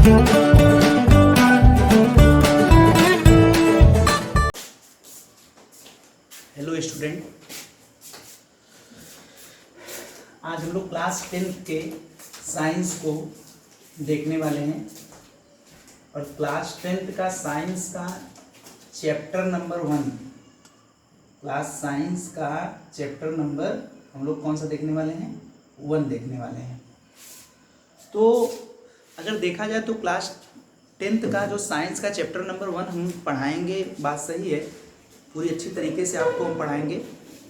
Hello student, आज हम लोग क्लास 10th के साइंस को देखने वाले हैं और क्लास 10th का साइंस का चैप्टर नंबर 1, क्लास साइंस का चैप्टर नंबर हम लोग कौन सा देखने वाले हैं? 1 देखने वाले हैं। तो अगर देखा जाए तो क्लास 10th का जो साइंस का चैप्टर नंबर 1 हम पढ़ाएंगे, बात सही है, पूरी अच्छी तरीके से आपको हम पढ़ाएंगे।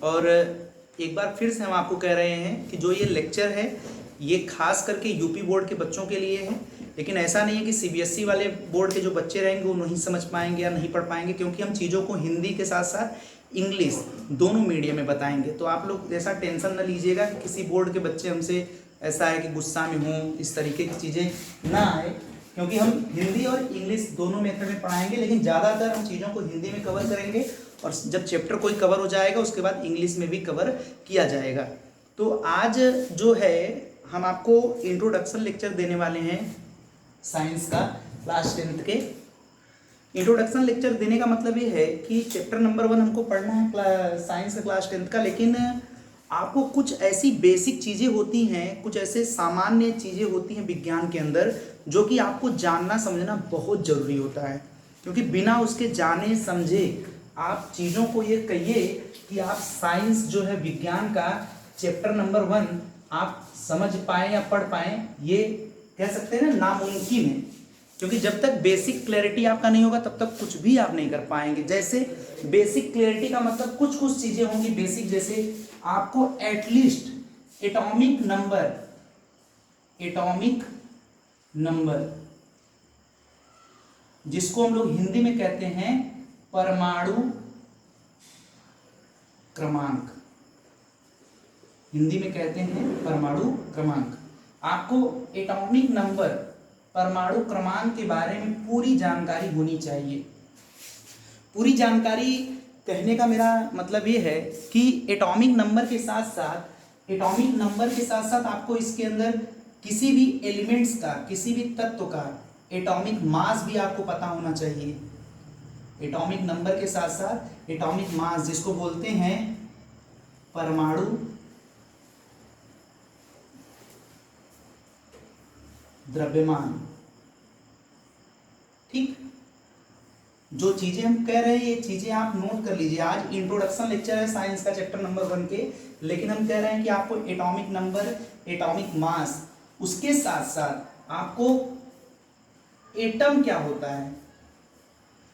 और एक बार फिर से हम आपको कह रहे हैं कि जो ये लेक्चर है ये खास करके यूपी बोर्ड के बच्चों के लिए है, लेकिन ऐसा नहीं है कि सीबीएसई वाले बोर्ड के जो बच्चे रहेंगे वो नहीं समझ पाएंगे या नहीं पढ़ पाएंगे, क्योंकि हम चीज़ों को हिंदी के साथ साथ इंग्लिश दोनों मीडियम में बताएंगे। तो आप लोग ऐसा टेंशन न लीजिएगा कि किसी बोर्ड के बच्चे हमसे ऐसा है कि गुस्सा में हों, इस तरीके की चीज़ें ना आए, क्योंकि हम हिंदी और इंग्लिश दोनों मेथड में पढ़ाएंगे, लेकिन ज़्यादातर हम चीज़ों को हिंदी में कवर करेंगे और जब चैप्टर कोई कवर हो जाएगा उसके बाद इंग्लिश में भी कवर किया जाएगा। तो आज जो है हम आपको इंट्रोडक्शन लेक्चर देने वाले हैं साइंस का क्लास 10th के। इंट्रोडक्शन लेक्चर देने का मतलब ये है कि चैप्टर नंबर 1 हमको पढ़ना है साइंस का क्लास 10th का, लेकिन आपको कुछ ऐसी बेसिक चीज़ें होती हैं, कुछ ऐसे सामान्य चीज़ें होती हैं विज्ञान के अंदर जो कि आपको जानना समझना बहुत ज़रूरी होता है, क्योंकि बिना उसके जाने समझे आप चीज़ों को ये कहिए कि आप साइंस जो है विज्ञान का चैप्टर नंबर 1 आप समझ पाएँ या पढ़ पाएँ, ये कह सकते हैं ना नामुमकिन है, क्योंकि जब तक बेसिक क्लैरिटी आपका नहीं होगा तब तक कुछ भी आप नहीं कर पाएंगे। जैसे बेसिक क्लैरिटी का मतलब कुछ चीज़ें होंगी बेसिक, जैसे आपको एटलीस्ट एटॉमिक नंबर जिसको हम लोग हिंदी में कहते हैं परमाणु क्रमांक, हिंदी में कहते हैं परमाणु क्रमांक, आपको एटॉमिक नंबर परमाणु क्रमांक के बारे में पूरी जानकारी होनी चाहिए। पूरी जानकारी कहने का मेरा मतलब ये है कि एटॉमिक नंबर के साथ साथ आपको इसके अंदर किसी भी एलिमेंट्स का, किसी भी तत्व का एटॉमिक मास भी आपको पता होना चाहिए। एटॉमिक नंबर के साथ साथ एटॉमिक मास, जिसको बोलते हैं परमाणु द्रव्यमान। ठीक, जो चीजें हम कह रहे हैं ये चीजें आप नोट कर लीजिए। आज इंट्रोडक्शन लेक्चर है साइंस का चैप्टर नंबर 1 के, लेकिन हम कह रहे हैं कि आपको एटॉमिक नंबर, एटॉमिक मास, उसके साथ साथ आपको एटम क्या होता है,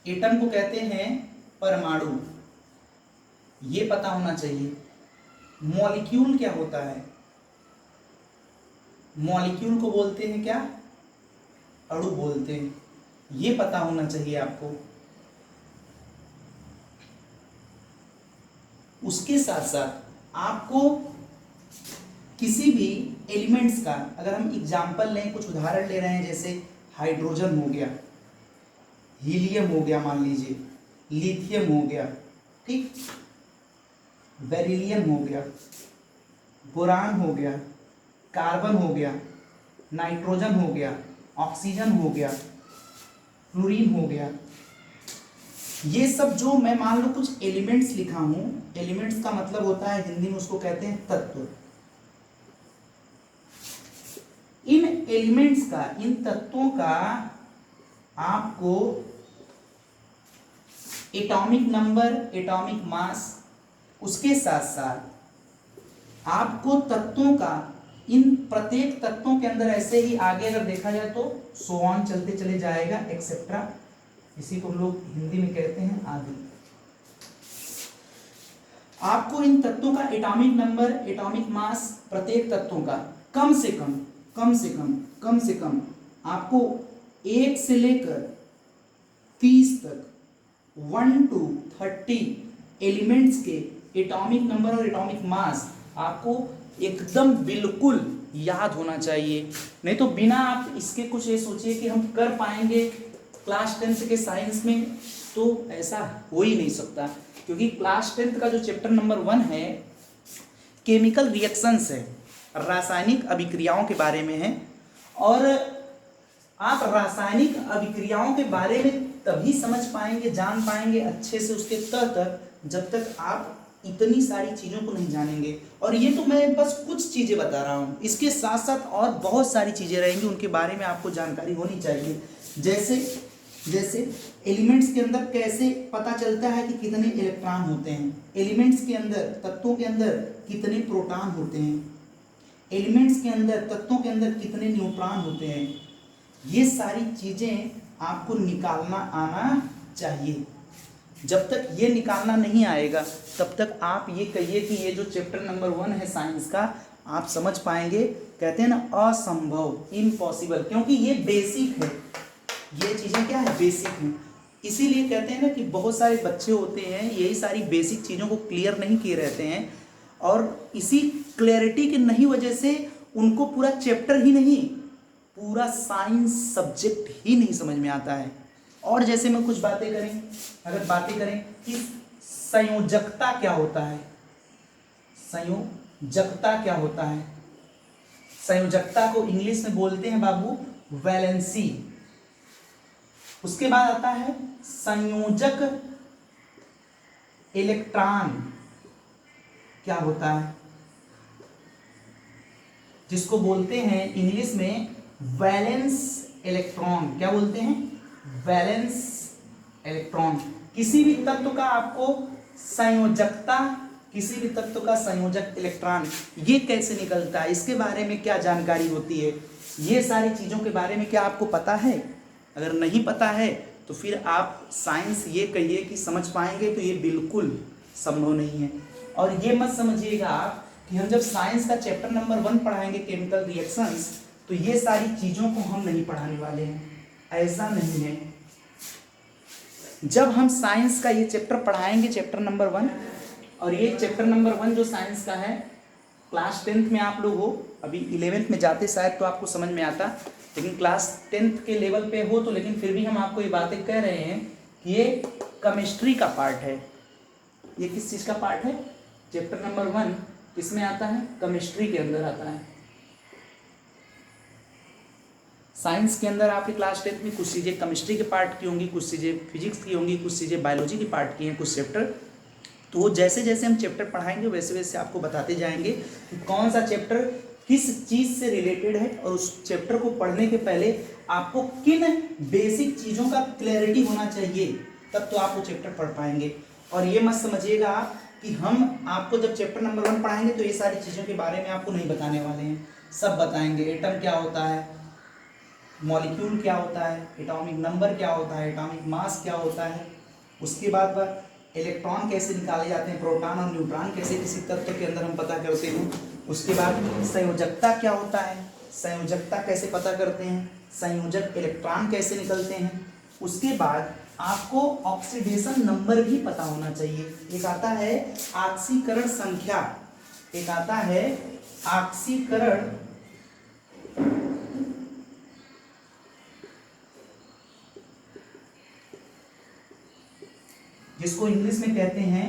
एटम को कहते हैं परमाणु, ये पता होना चाहिए। मॉलिक्यूल क्या होता है, मॉलिक्यूल को बोलते हैं क्या? अणु बोलते हैं, ये पता होना चाहिए आपको। उसके साथ साथ आपको किसी भी एलिमेंट्स का, अगर हम एग्जाम्पल लें, कुछ उदाहरण ले रहे हैं, जैसे हाइड्रोजन हो गया, हीलियम हो गया, मान लीजिए लिथियम हो गया, ठीक, बेरिलियम हो गया, बोरान हो गया, कार्बन हो गया, नाइट्रोजन हो गया, ऑक्सीजन हो गया, फ्लोरीन हो गया। ये सब जो मैं मान लो कुछ एलिमेंट्स लिखा हूं, एलिमेंट्स का मतलब होता है हिंदी में उसको कहते हैं तत्व। इन एलिमेंट्स का, इन तत्वों का आपको एटॉमिक नंबर, एटॉमिक मास, उसके साथ साथ आपको तत्वों का, इन प्रत्येक तत्वों के अंदर ऐसे ही आगे अगर देखा जाए तो सो ऑन चलते चले जाएगा, एक्सेट्रा, इसी को हम लोग हिंदी में कहते हैं आदि। आपको इन तत्वों का एटॉमिक नंबर, एटॉमिक मास, प्रत्येक तत्वों का कम से कम आपको 1 से लेकर 30 तक 1 to 30 एलिमेंट्स के एटॉमिक नंबर और एटॉमिक मास आपको एकदम बिल्कुल याद होना चाहिए। नहीं तो बिना आप इसके कुछ ये सोचिए कि हम कर पाएंगे क्लास 10th के साइंस में, तो ऐसा हो ही नहीं सकता, क्योंकि क्लास 10th का जो चैप्टर नंबर 1 है केमिकल रिएक्शंस है, रासायनिक अभिक्रियाओं के बारे में है। और आप रासायनिक अभिक्रियाओं के बारे में तभी समझ पाएंगे, जान पाएंगे अच्छे से उसके तह तक, जब तक आप इतनी सारी चीज़ों को नहीं जानेंगे। और ये तो मैं बस कुछ चीज़ें बता रहा हूँ, इसके साथ साथ और बहुत सारी चीज़ें रहेंगी, उनके बारे में आपको जानकारी होनी चाहिए। जैसे एलिमेंट्स के अंदर कैसे पता चलता है कि कितने इलेक्ट्रॉन होते हैं, एलिमेंट्स के अंदर, तत्वों के अंदर कितने प्रोटॉन होते हैं, एलिमेंट्स के अंदर, तत्वों के अंदर कितने न्यूट्रॉन होते हैं, ये सारी चीज़ें आपको निकालना आना चाहिए। जब तक ये निकालना नहीं आएगा तब तक आप ये कहिए कि ये जो चैप्टर नंबर 1 है साइंस का, आप समझ पाएंगे, कहते हैं ना असंभव, इम्पॉसिबल, क्योंकि ये बेसिक है, ये चीज़ें क्या है, बेसिक हैं। इसीलिए कहते हैं ना कि बहुत सारे बच्चे होते हैं यही सारी बेसिक चीज़ों को क्लियर नहीं किए रहते हैं, और इसी क्लैरिटी के नहीं वजह से उनको पूरा चैप्टर ही नहीं, पूरा साइंस सब्जेक्ट ही नहीं समझ में आता है। और जैसे मैं कुछ बातें करें, अगर बातें करें कि संयोजकता क्या होता है, संयोजकता क्या होता है, संयोजकता को इंग्लिश में बोलते हैं बाबू वैलेंसी। उसके बाद आता है संयोजक इलेक्ट्रॉन क्या होता है, जिसको बोलते हैं इंग्लिश में वैलेंस इलेक्ट्रॉन। क्या बोलते हैं, वैलेंस इलेक्ट्रॉन। किसी भी तत्व का आपको संयोजकता, किसी भी तत्व का संयोजक इलेक्ट्रॉन ये कैसे निकलता है, इसके बारे में क्या जानकारी होती है, ये सारी चीज़ों के बारे में क्या आपको पता है? अगर नहीं पता है तो फिर आप साइंस ये कहिए कि समझ पाएंगे, तो ये बिल्कुल संभव नहीं है। और ये मत समझिएगा आप कि हम जब साइंस का चैप्टर नंबर 1 पढ़ाएंगे केमिकल रिएक्शंस, तो ये सारी चीज़ों को हम नहीं पढ़ाने वाले हैं, ऐसा नहीं है। जब हम साइंस का ये चैप्टर पढ़ाएंगे, चैप्टर नंबर 1, और ये चैप्टर नंबर 1 जो साइंस का है, क्लास 10th में आप लोग हो, अभी 11th में जाते शायद तो आपको समझ में आता, लेकिन क्लास 10th के लेवल पे हो तो, लेकिन फिर भी हम आपको ये बातें कह रहे हैं कि ये केमिस्ट्री का पार्ट है। ये किस चीज़ का पार्ट है? चैप्टर नंबर 1 किसमें आता है? केमिस्ट्री के अंदर आता है। साइंस के अंदर आपके क्लास 10th में कुछ चीज़ें केमिस्ट्री के पार्ट की होंगी, कुछ चीज़ें फिजिक्स की होंगी, कुछ चीज़ें बायोलॉजी के पार्ट की हैं, कुछ चैप्टर। तो जैसे जैसे हम चैप्टर पढ़ाएंगे वैसे वैसे आपको बताते जाएंगे कि कौन सा चैप्टर किस चीज़ से रिलेटेड है, और उस चैप्टर को पढ़ने के पहले आपको किन बेसिक चीज़ों का क्लैरिटी होना चाहिए, तब तो आप वो चैप्टर पढ़ पाएंगे। और ये मत समझिएगा आप कि हम आपको जब चैप्टर नंबर 1 पढ़ाएंगे तो ये सारी चीज़ों के बारे में आपको नहीं बताने वाले हैं, सब बताएंगे। एटम क्या होता है, मॉलिक्यूल क्या होता है, एटॉमिक नंबर क्या होता है, एटॉमिक मास क्या होता है, उसके बाद इलेक्ट्रॉन कैसे निकाले जाते हैं, प्रोटॉन और न्यूट्रॉन कैसे किसी तत्व के अंदर हम पता करते हैं, उसके बाद संयोजकता क्या होता है, संयोजकता कैसे पता करते हैं, संयोजक इलेक्ट्रॉन कैसे निकलते हैं, उसके बाद आपको ऑक्सीडेशन नंबर भी पता होना चाहिए। एक आता है ऑक्सीकरण संख्या, एक आता है ऑक्सीकरण जिसको इंग्लिश में कहते हैं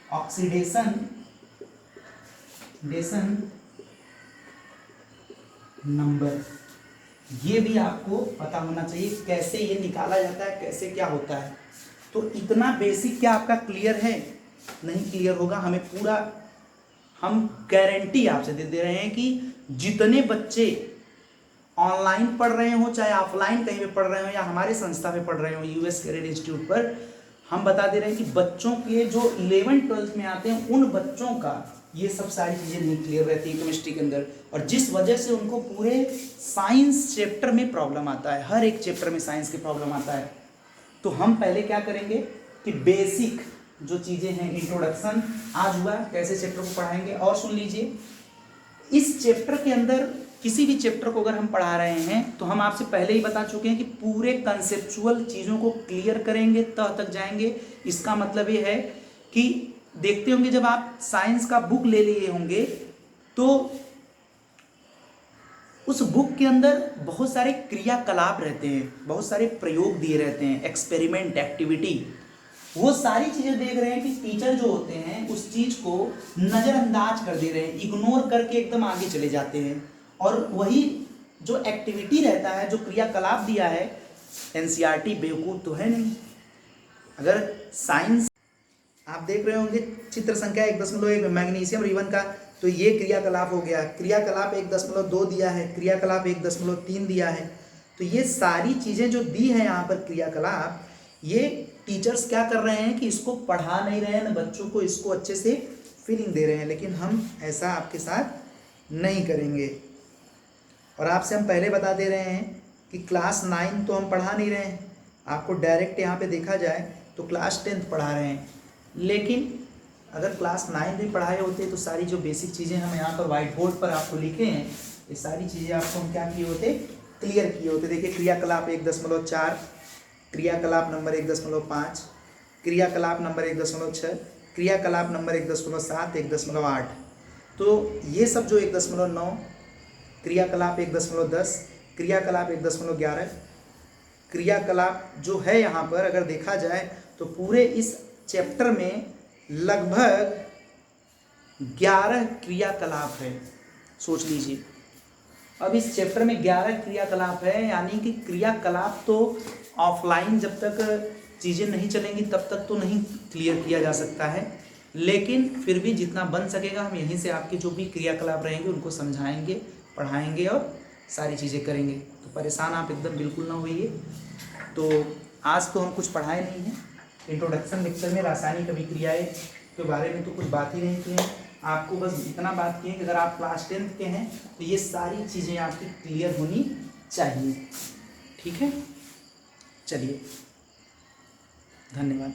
ऑक्सीडेशन नंबर। ये भी आपको पता होना चाहिए कैसे ये निकाला जाता है, कैसे क्या होता है। तो इतना बेसिक क्या आपका क्लियर है? नहीं क्लियर होगा, हमें पूरा, हम गारंटी आपसे दे रहे हैं कि जितने बच्चे ऑनलाइन पढ़ रहे हो, चाहे ऑफलाइन कहीं पे पढ़ रहे हो, या हमारे संस्था में पढ़ रहे हो यूएस कैरियर इंस्टीट्यूट पर, हम बता दे रहे हैं कि बच्चों के जो 11th-12th में आते हैं उन बच्चों का ये सब सारी चीज़ें नहीं क्लियर रहती है केमिस्ट्री के अंदर, और जिस वजह से उनको पूरे साइंस चैप्टर में प्रॉब्लम आता है, हर एक चैप्टर में साइंस की प्रॉब्लम आता है। तो हम पहले क्या करेंगे कि बेसिक जो चीज़ें हैं, इंट्रोडक्शन आज हुआ, कैसे चैप्टर को पढ़ाएंगे। और सुन लीजिए, इस चैप्टर के अंदर किसी भी चैप्टर को अगर हम पढ़ा रहे हैं तो हम आपसे पहले ही बता चुके हैं कि पूरे कंसेप्चुअल चीज़ों को क्लियर करेंगे, तह तक जाएंगे। इसका मतलब ये है कि देखते होंगे जब आप साइंस का बुक ले लिए होंगे तो उस बुक के अंदर बहुत सारे क्रियाकलाप रहते हैं, बहुत सारे प्रयोग दिए रहते हैं, एक्सपेरिमेंट, एक्टिविटी। वो सारी चीज़ें देख रहे हैं कि टीचर जो होते हैं उस चीज़ को नज़रअंदाज कर दे रहे हैं, इग्नोर करके एकदम आगे चले जाते हैं। और वही जो एक्टिविटी रहता है, जो क्रियाकलाप दिया है, एनसीईआरटी बेवकूफ़ तो है नहीं। अगर साइंस आप देख रहे होंगे चित्र संख्या 1.1 मैग्नीशियम रिबन का, तो ये क्रियाकलाप हो गया, क्रियाकलाप 1.2 दिया है, क्रियाकलाप 1.3 दिया है। तो ये सारी चीज़ें जो दी है यहाँ पर क्रियाकलाप, ये टीचर्स क्या कर रहे हैं कि इसको पढ़ा नहीं रहे हैं ना, बच्चों को इसको अच्छे से फीलिंग दे रहे हैं, लेकिन हम ऐसा आपके साथ नहीं करेंगे। और आपसे हम पहले बता दे रहे हैं कि क्लास 9 तो हम पढ़ा नहीं रहे हैं, आपको डायरेक्ट यहाँ पे देखा जाए तो क्लास 10 पढ़ा रहे हैं। लेकिन अगर क्लास 9 भी पढ़ाए होते तो सारी जो बेसिक चीज़ें हम यहाँ पर वाइट बोर्ड पर आपको लिखे हैं, ये सारी चीज़ें आपको हम क्या किए होते, क्लियर किए होते। देखिए क्रियाकलाप 1.4, क्रियाकलाप नंबर 1.5, क्रियाकलाप नंबर 1.6, क्रियाकलाप नंबर 1.7, 1.8। तो ये सब जो 1.9, क्रियाकलाप 1.10, क्रियाकलाप 1.11, क्रियाकलाप जो है यहाँ पर अगर देखा जाए तो पूरे इस चैप्टर में लगभग 11 क्रियाकलाप है। सोच लीजिए, अब इस चैप्टर में 11 क्रियाकलाप है, यानी कि क्रियाकलाप तो ऑफलाइन जब तक चीज़ें नहीं चलेंगी तब तक तो नहीं क्लियर किया जा सकता है, लेकिन फिर भी जितना बन सकेगा हम यहीं से आपके जो भी क्रियाकलाप रहेंगे उनको समझाएंगे, पढ़ाएंगे और सारी चीज़ें करेंगे। तो परेशान आप एकदम बिल्कुल ना होइए। तो आज तो हम कुछ पढ़ाए नहीं हैं, इंट्रोडक्शन लेक्चर में रासायनिक अभिक्रियाएं के बारे में तो कुछ बात ही नहीं की है। आपको बस इतना बात की है कि अगर आप क्लास 10 के हैं तो ये सारी चीज़ें आपकी क्लियर होनी चाहिए। ठीक है, चलिए, धन्यवाद।